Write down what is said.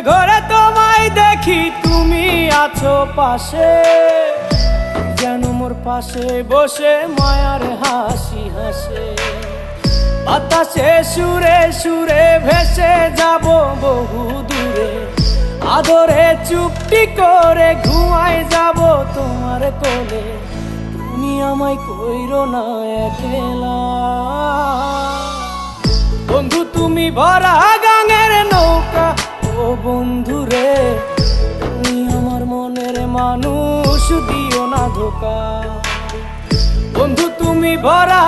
ঘরে তোমায় দেখি তুমি আছো পাশে, যেন মোর পাশে বসে মায়ার হাসি হাসে। বাতাসে সুরে সুরে ভেসে যাব বহু দূরে, আদরে চুপটি করে ঘুমায় যাব তোমার কোলে। তুমি আমায় কইরো না একলা বন্ধু, তুমি ভরা গাঙের নৌকা। ও বন্ধু রে, তুমি আমার মনের মানুষ, দিও না ধোকা। বন্ধু তুমি ভরা